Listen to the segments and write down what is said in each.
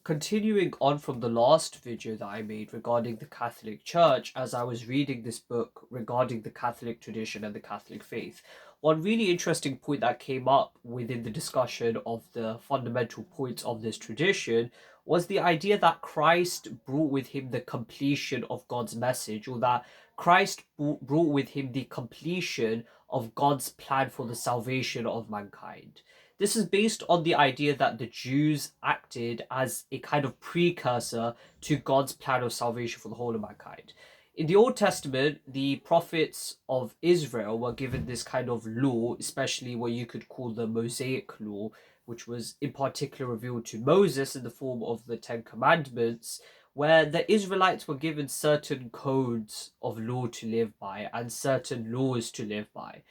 Continuing on from the last video that I made regarding the Catholic Church, as I was reading this book regarding the Catholic tradition and the Catholic faith, one really interesting point that came up within the discussion of the fundamental points of this tradition was the idea that Christ brought with him the completion of God's message, or that Christ brought with him the completion of God's plan for the salvation of mankind. This is based on the idea that the Jews acted as a kind of precursor to God's plan of salvation for the whole of mankind. In the Old Testament, the prophets of Israel were given this kind of law, especially what you could call the Mosaic law, which was in particular revealed to Moses in the form of the Ten Commandments, where the Israelites were given certain codes of law to live by and certain laws to live by.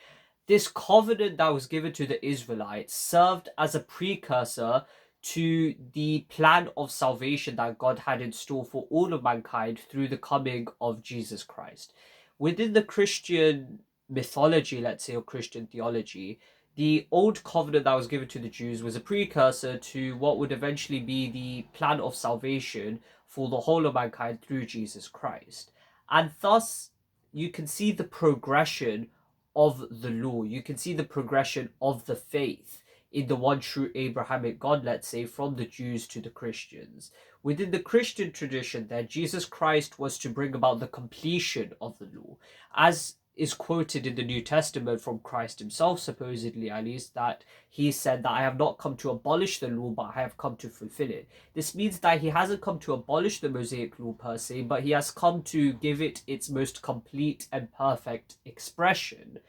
This covenant that was given to the Israelites served as a precursor to the plan of salvation that God had in store for all of mankind through the coming of Jesus Christ. Within the Christian mythology, let's say, or Christian theology, the old covenant that was given to the Jews was a precursor to what would eventually be the plan of salvation for the whole of mankind through Jesus Christ. And thus, you can see the progression of the law. You can see the progression of the faith in the one true Abrahamic God, let's say, from the Jews to the Christians. Within the Christian tradition, then, Jesus Christ was to bring about the completion of the law, as is quoted in the New Testament from Christ himself, supposedly at least, that he said that I have not come to abolish the law, but I have come to fulfill it. This means that he hasn't come to abolish the Mosaic law per se, but he has come to give it its most complete and perfect expression.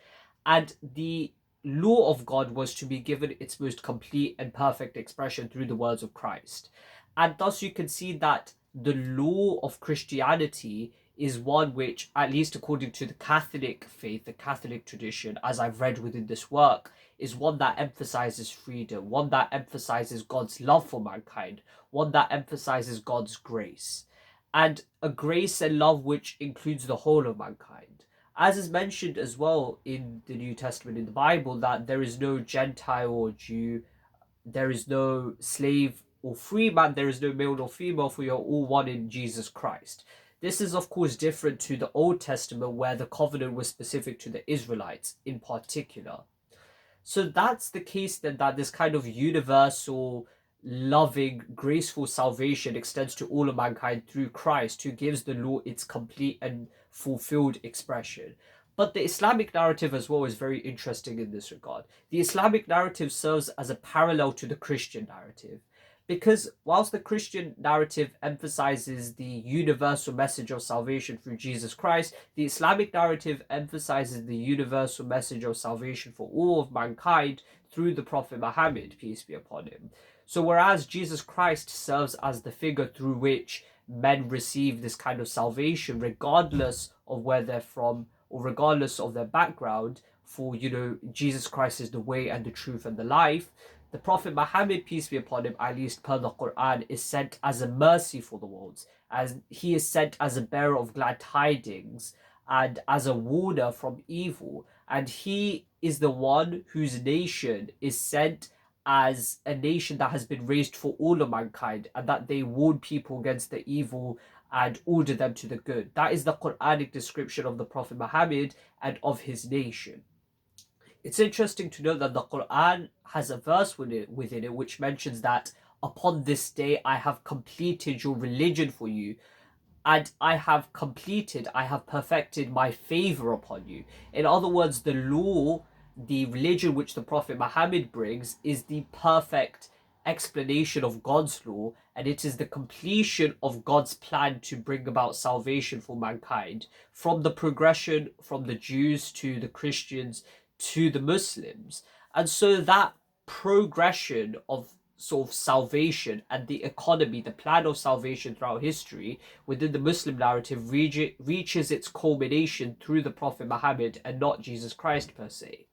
And the law of God was to be given its most complete and perfect expression through the words of Christ. And thus you can see that the law of Christianity is one which, at least according to the Catholic faith, the Catholic tradition, as I've read within this work, is one that emphasizes freedom, one that emphasizes God's love for mankind, one that emphasizes God's grace, and a grace and love which includes the whole of mankind. As is mentioned as well in the New Testament, in the Bible, that there is no Gentile or Jew, there is no slave or free man, there is no male nor female, for you are all one in Jesus Christ. This is, of course, different to the Old Testament, where the covenant was specific to the Israelites in particular. So that's the case then, that this kind of universal, loving, graceful salvation extends to all of mankind through Christ, who gives the law its complete and fulfilled expression. But the Islamic narrative as well is very interesting in this regard. The Islamic narrative serves as a parallel to the Christian narrative. Because whilst the Christian narrative emphasizes the universal message of salvation through Jesus Christ, the Islamic narrative emphasizes the universal message of salvation for all of mankind through the Prophet Muhammad, peace be upon him. So whereas Jesus Christ serves as the figure through which men receive this kind of salvation, regardless of where they're from or regardless of their background, for, Jesus Christ is the way and the truth and the life, the Prophet Muhammad, peace be upon him, at least per the Quran, is sent as a mercy for the worlds, as he is sent as a bearer of glad tidings and as a warner from evil. And he is the one whose nation is sent as a nation that has been raised for all of mankind, and that they warn people against the evil and order them to the good. That is the Quranic description of the Prophet Muhammad and of his nation. It's interesting to note that the Quran has a verse within it which mentions that upon this day I have completed your religion for you, and I have perfected my favor upon you. In other words, the law, the religion which the Prophet Muhammad brings, is the perfect explanation of God's law, and it is the completion of God's plan to bring about salvation for mankind, from the progression from the Jews to the Christians to the Muslims. And so that progression of sort of salvation and the economy, the plan of salvation throughout history within the Muslim narrative reaches its culmination through the Prophet Muhammad and not Jesus Christ per se.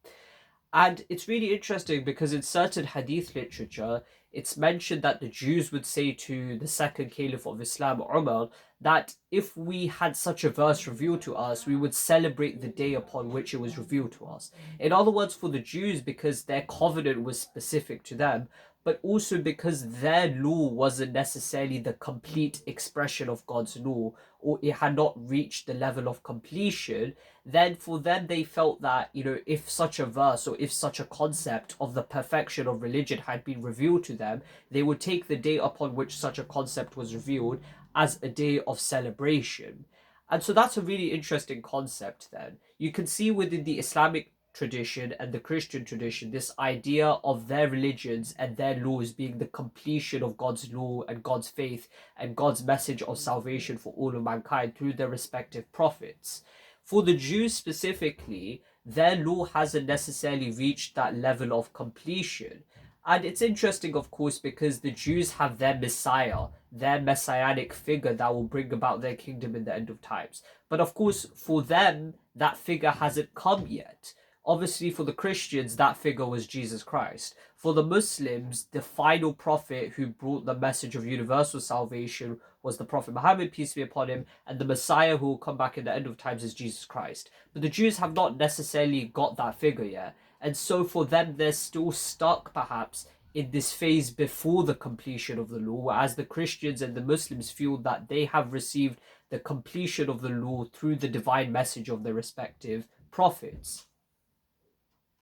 And it's really interesting because in certain hadith literature, it's mentioned that the Jews would say to the second caliph of Islam, Umar, that if we had such a verse revealed to us, we would celebrate the day upon which it was revealed to us. In other words, for the Jews, because their covenant was specific to them, but also because their law wasn't necessarily the complete expression of God's law, or it had not reached the level of completion. Then for them, they felt that, if such a verse or if such a concept of the perfection of religion had been revealed to them, they would take the day upon which such a concept was revealed as a day of celebration. And so that's a really interesting concept then. You can see within the Islamic tradition and the Christian tradition this idea of their religions and their laws being the completion of God's law and God's faith and God's message of salvation for all of mankind through their respective prophets. For the Jews specifically, their law hasn't necessarily reached that level of completion. And it's interesting, of course, because the Jews have their Messiah, their messianic figure that will bring about their kingdom in the end of times. But of course, for them, that figure hasn't come yet. Obviously, for the Christians, that figure was Jesus Christ. For the Muslims, the final prophet who brought the message of universal salvation was the Prophet Muhammad, peace be upon him, and the Messiah who will come back in the end of times is Jesus Christ. But the Jews have not necessarily got that figure yet. And so for them, they're still stuck perhaps in this phase before the completion of the law, whereas the Christians and the Muslims feel that they have received the completion of the law through the divine message of their respective prophets.